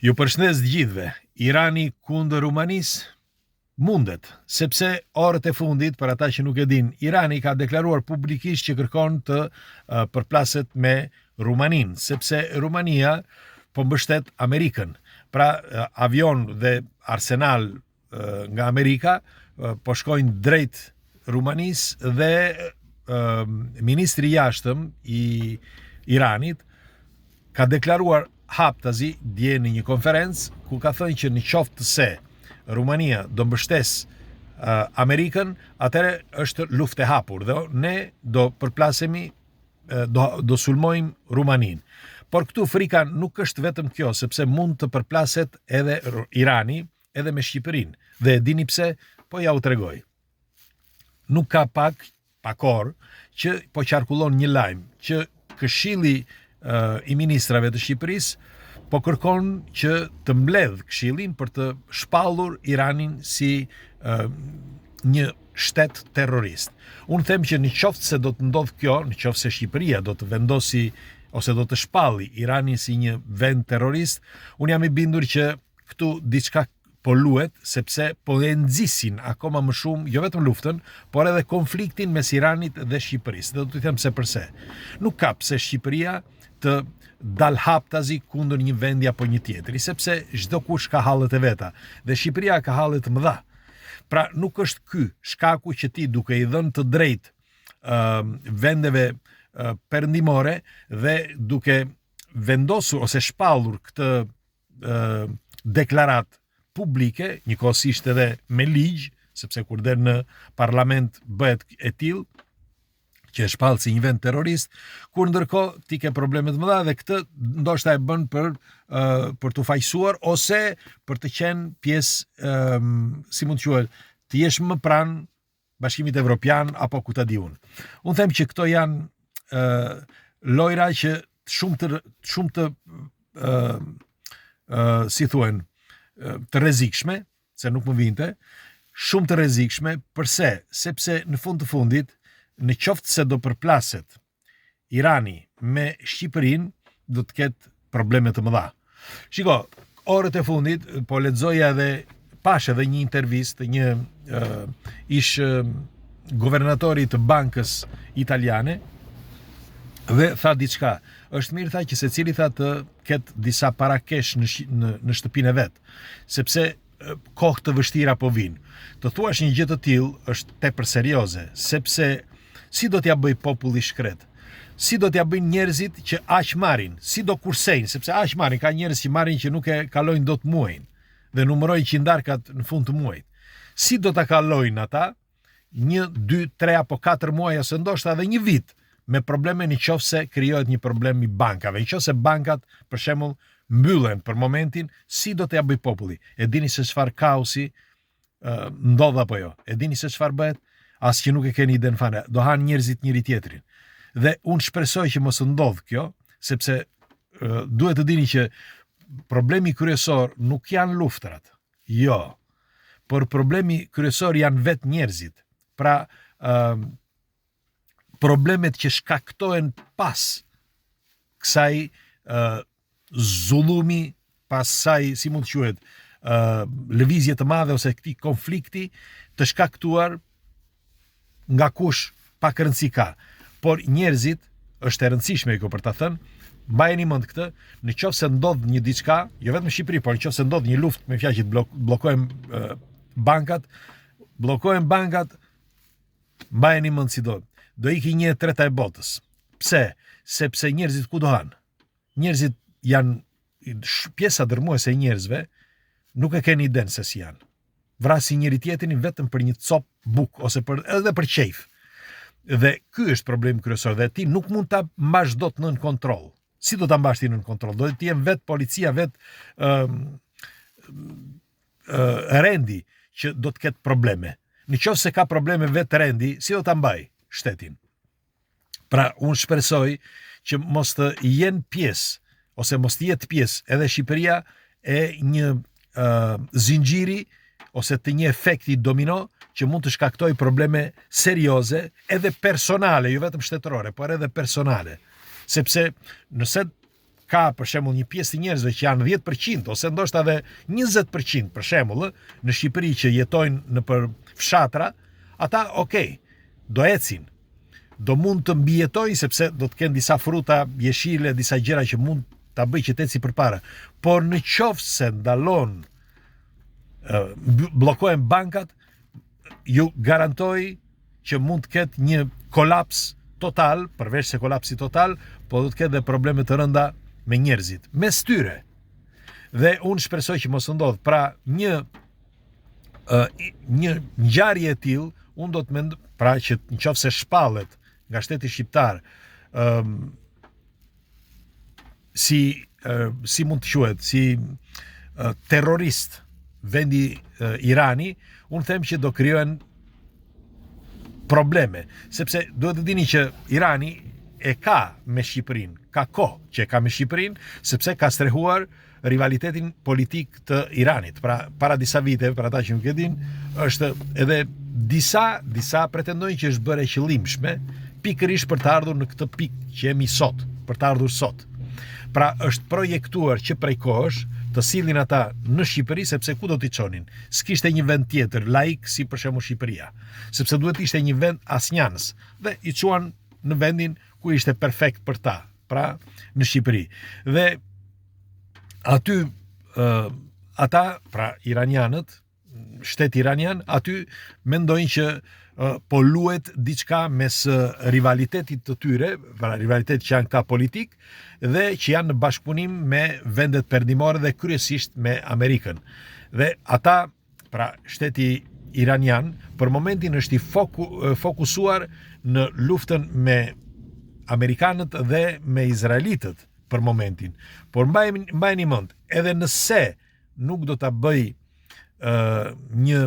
Ju përshëndes të gjithëve. Irani kundër Rumanisë mundet, sepse orët e fundit, për ata që nuk e din, Irani ka deklaruar publikisht që kërkon të përplaset me Rumaninë, sepse Rumania po mbështet Amerikën. Pra avion dhe arsenal nga Amerika po shkojnë drejt Rumanisë dhe ministri i jashtëm i Iranit ka deklaruar haptazi dje në një konferencë ku ka thënë që në qoftë se Rumania do mbështes Amerikën, atëre është luftë e hapur dhe ne do përplasemi, do sulmojmë Rumaninë. Por këtu frika nuk është vetëm kjo, sepse mund të përplaset edhe Irani edhe me Shqipërinë. Dhe dini pse? Po ja u tregoj. Nuk ka pakor që po qarkullon një lajm që Këshilli i ministrave të Shqipërisë po kërkon që të mbledh këshillin për të shpallur Iranin si një shtet terrorist. Unë them që në qoftë se do të ndodh kjo, në qoftë se Shqipëria do të vendosi ose do të shpalli Iranin si një vend terrorist, unë jam i bindur që këtu diçka po luhet, sepse po e nxisin akoma më shumë, jo vetëm luftën, por edhe konfliktin mes Iranit dhe Shqipërisë. Dhe do të them se përse. Nuk ka pse Shqipëria të dal haptazi kundër një vendi apo një tjetri, sepse çdo kush ka hallet e veta dhe Shqipëria ka halle të mëdha. Pra nuk është ky shkaku që ti duke i dhënë të drejtë vendeve perëndimore dhe duke vendosur ose shpallur këtë deklaratë publike, njëkohësisht edhe me ligj, sepse kur del në parlament bëhet e tillë që e shpall si një vend terrorist, kur ndërkohë ti ke probleme të mëdha dhe këtë ndoshta e bën për të fajsuar ose për të qenë pjesë, si mund të quhet, të jesh më pranë Bashkimit Evropian apo ku ta di unë. Unë them që këto janë lojra që shumë të si thuen, të rrezikshme, se nuk më vinte, shumë të rrezikshme, përse? Sepse në fund të fundit, në qoftë se do përplaset Irani me Shqipërinë, do të ketë probleme të mëdha. Shiko, orët e fundit, po lexoja dhe pash edhe një intervistë, një ish guvernatori të bankës italiane, dhe tha diçka. Është mirë, tha, që secili tha të ketë disa para kesh në shtëpinë e vet, sepse kohë të vështira po vinë. Të thuash një gjë të tillë është tepër serioze, sepse si do t'ja bëj populli shkret? Si do t'ja bëjnë njerëzit që aq marrin? Si do kursejnë? Sepse aq marrin, ka njerëz që marrin që nuk e kalojnë dot muajin dhe numërojnë qindarkat në fund të muajit. Si do ta kalojnë ata 1, 2, 3 apo 4 muaj ose ndoshta edhe një vit me probleme në qoftë se krijohet një problem i bankave. Në qoftë se bankat, për shembull, mbyllen për momentin, si do t'ja bëj populli? E dini se çfarë kaosi ndodh apo jo? E dini se çfarë bëhet? As që nuk e keni iden fare. Do hanë njerëzit njëri tjetrin. Dhe unë shpresoj që mos ndodh kjo, sepse duhet të dini që problemi kryesor nuk janë luftrat. Jo. Por problemi kryesor janë vetë njerëzit. Pra problemet që shkaktohen pas kësaj zullumi, pas kësaj, si mund të quhet, lëvizje të madhe ose këtij konflikti të shkaktuar nga kush pak rëndësi ka. Por njerëzit, është e rëndësishme kjo për ta thënë, mbajeni mend këtë, në qoftë se ndodh një diçka, jo vetëm në Shqipëri, por në qoftë se ndodh një luftë, me fjalë që bllokojmë bankat, mbajeni mend si do iki 1/3 e botës. Pse? Sepse njerëzit ku do hanë? Njerëzit janë pjesa dërmuese e njerëzve, nuk e kanë iden se si janë. Vrasin njëri tjetrin vetëm për një cop buk ose edhe për qejf. Dhe ky është problemi kryesor dhe ti nuk mund ta mbash dot nën kontroll. Si do ta mbash ti nën kontroll? Do të jem vet policia, vet rendi që do të ketë probleme. Në qoftë se ka probleme vet rendi, si do ta mbaj shtetin? Pra, unë shpresoj që mos të jenë pjesë, ose mos të jetë pjesë edhe Shqipëria e një zinxhiri ose të një efekti domino që mund të shkaktoj probleme serioze edhe personale, jo vetëm shtetërore, por edhe personale. Sepse nëse ka për shembull një pjesë të njerëzve që janë 10% ose ndoshta edhe 20% për shembull në Shqipëri që jetojnë në për fshatra, ata do ecin. Do mund të mbijetojnë sepse do të kenë disa fruta, jeshile, disa gjëra që mund ta bëj që të eci përpara. Por në qoftë se ndalon bllokohen bankat, ju garantoj që mund të ketë një kolaps total, përveç se kolapsi total, po do të ketë dhe probleme të rënda me njerëzit, mes tyre. Dhe unë shpresoj që mos ndodh. Pra një ngjarje e tillë, unë do të mendoj, pra që nëse shpallet nga shteti shqiptar, si mund të quhet, si terrorist vendi Irani, unë them që do krijohen probleme, sepse duhet të dini që Irani e ka me Shqipërinë, ka kohë që e ka me Shqipërinë, sepse ka strehuar rivalitetin politik të Iranit. Pra, para disa viteve, për ata që nuk e dinë, është edhe disa pretendojnë që është bërë e qëllimshme, pikërisht për të ardhur në këtë pikë që jemi sot, për të ardhur sot. Pra, është projektuar që prej kohësh të sillin ata në Shqipëri, sepse ku do t'i çonin? S'kishte një vend tjetër laik si për shembull Shqipëria, sepse duhet ishte një vend asnjanës, dhe i çuan në vendin ku ishte perfekt për ta, pra në Shqipëri. Dhe aty ata, pra iranianët, shteti iranian, aty mendojnë që po luhet diçka mes rivalitetit të tyre, pra rivalitet që janë këta politik, dhe që janë në bashkëpunim me vendet perëndimore dhe kryesisht me Amerikën. Dhe ata, pra shteti iranian, për momentin është i fokusuar në luftën me amerikanët dhe me izraelitët për momentin. Por mbajeni mend, edhe nëse nuk do ta bëj një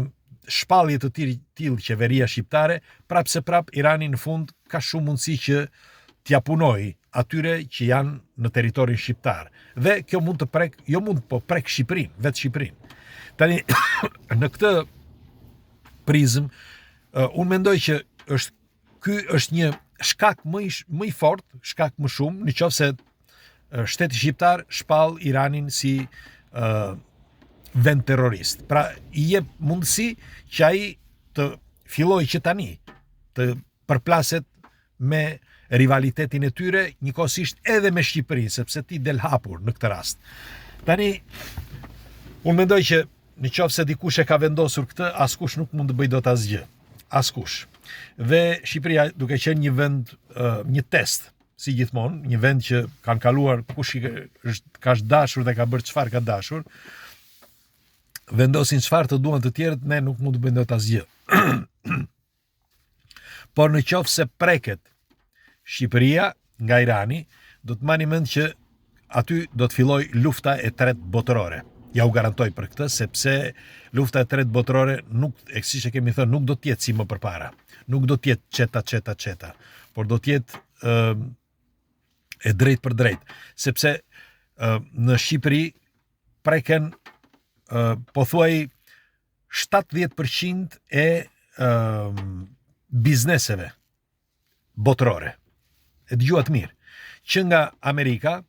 shpallje të tillë qeveria shqiptare, prap se prap Irani në fund ka shumë mundësi që t'ja punoj atyre që janë në territorin shqiptar. Dhe kjo mund të prek, jo mund, po prek Shqipërinë, vetë Shqipërinë. Tani në këtë prizm, unë mendoj që ky është një shkak më i fortë, shkak më shumë, nëse shteti shqiptar shpall Iranin si vend terrorist. Pra, i jep mundësi që ai të filloj që tani të përplaset me rivalitetin e tyre, njëkohësisht edhe me Shqipërinë, sepse ti del hapur në këtë rast. Tani, unë mendoj që nëse dikush e ka vendosur këtë, askush nuk mund të bëj dot asgjë. Askush. Dhe Shqipëria, duke qenë një vend, një test, si gjithmonë, një vend që kanë kaluar kush ka dashur dhe ka bërë çfarë ka dashur, vendosin çfarë të duan të tjerët, ne nuk mund të bëjmë dot asgjë. Por nëse preket Shqipëria nga Irani, do të mani mend që aty do të filloj lufta e tretë botërore. Ja u garantoj për këtë, sepse lufta e tretë botërore nuk, siç e kemi thënë, nuk do të jetë si më përpara. Nuk do të jetë çeta, por do të jetë e drejt për drejt, sepse në Shqipëri preken pothuaj 70% e bizneseve botërore. E dëgjuat mirë, që nga Amerika,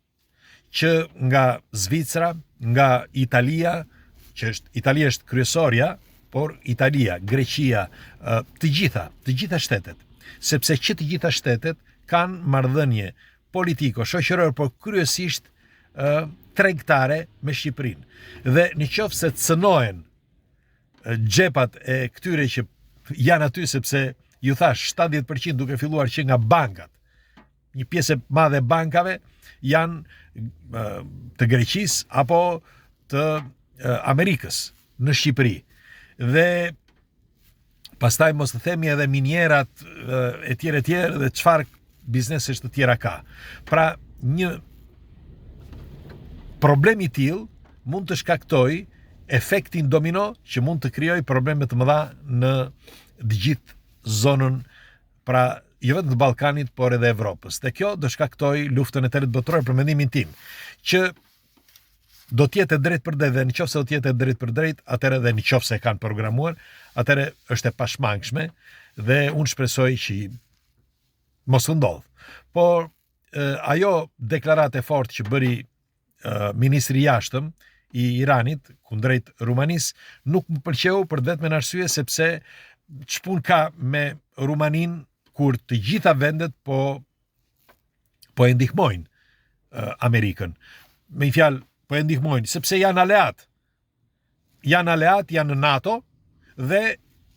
që nga Zvicra, nga Italia, Italia është kryesorja, por Italia, Greqia, të gjitha shtetet, sepse që të gjitha shtetet kanë marrëdhënie politiko-shoqërore, por kryesisht tregtare me Shqipërinë. Dhe nëse cënohen xhepat e këtyre që janë aty, sepse ju thash 70% duke filluar që nga bankat, një pjesë e madhe e bankave janë të Greqisë apo të Amerikës në Shqipëri. Dhe pastaj mos të themi edhe minierat e tjerë dhe çfarë biznesesh të tjera ka. Pra, një problem i tillë mund të shkaktoj efektin domino që mund të krijojë probleme të mëdha në të gjithë zonën, pra jo vetëm të Ballkanit, por edhe Evropës. Dhe kjo do shkaktoj luftën e tretë botërore, për mendimin tim, që do të jetë drejt për drejt, dhe nëse do të jetë drejt për drejt, atëherë dhe nëse e kanë programuar, atëherë është e pashmangshme dhe unë shpresoj që mos u ndodh. Por ajo deklarat e fortë që bëri ministri i jashtëm i Iranit kundrejt Rumanisë nuk më pëlqeu për vetëm arsye sepse ç'pun ka me Rumanin kur të gjitha vendet po e ndihmojnë Amerikën. Me një fjalë, po e ndihmojnë sepse janë aleat. Janë në NATO dhe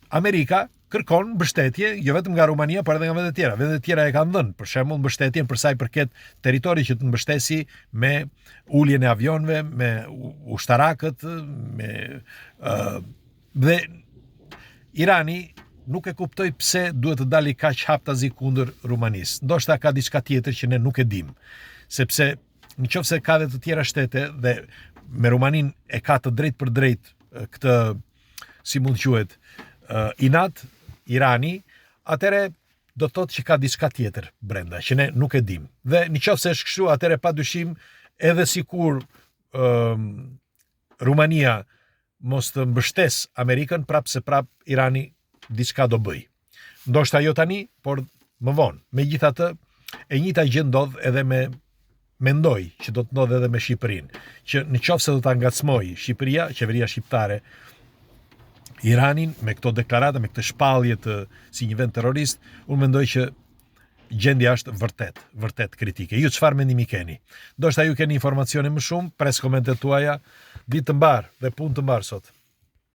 Amerika kërkon mbështetje jo vetëm nga Rumania, por edhe nga vendet tjera. Vendet tjera e kanë dhënë, për shembull, mbështetjen për sa i përket territorit që të mbështesi me uljen e avionëve, me ushtarakët, dhe Irani nuk e kuptoj pse duhet të dali kaq haptazi kundër Rumanisë. Ndoshta ka diçka tjetër që ne nuk e dim. Sepse nëse ka dhe të tjera shtete dhe me Rumanin e ka të drejt për drejt këtë, si mund quhet, inat Irani, atëre do të thotë që ka diçka tjetër brenda, që ne nuk e dim. Dhe nëse është kështu, atëre padyshim edhe sikur Rumania mos të mbështes Amerikën, prap Irani diçka do bëj. Ndoshta jo tani, por më vonë. Megjithatë, e njëjta gjë ndodh edhe mendoj që do të ndodh edhe me Shqipërinë, që nëse do ta ngacmojë Shqipëria, qeveria shqiptare, Iranin me këto deklarata, me këtë shpallje si një vend terrorist, unë mendoj që gjendja është vërtet kritike. Ju çfarë mendimi keni? Ndoshta ju keni informacione më shumë, pres komentet tuaja. Ditë të mbar dhe punë të mbar sot.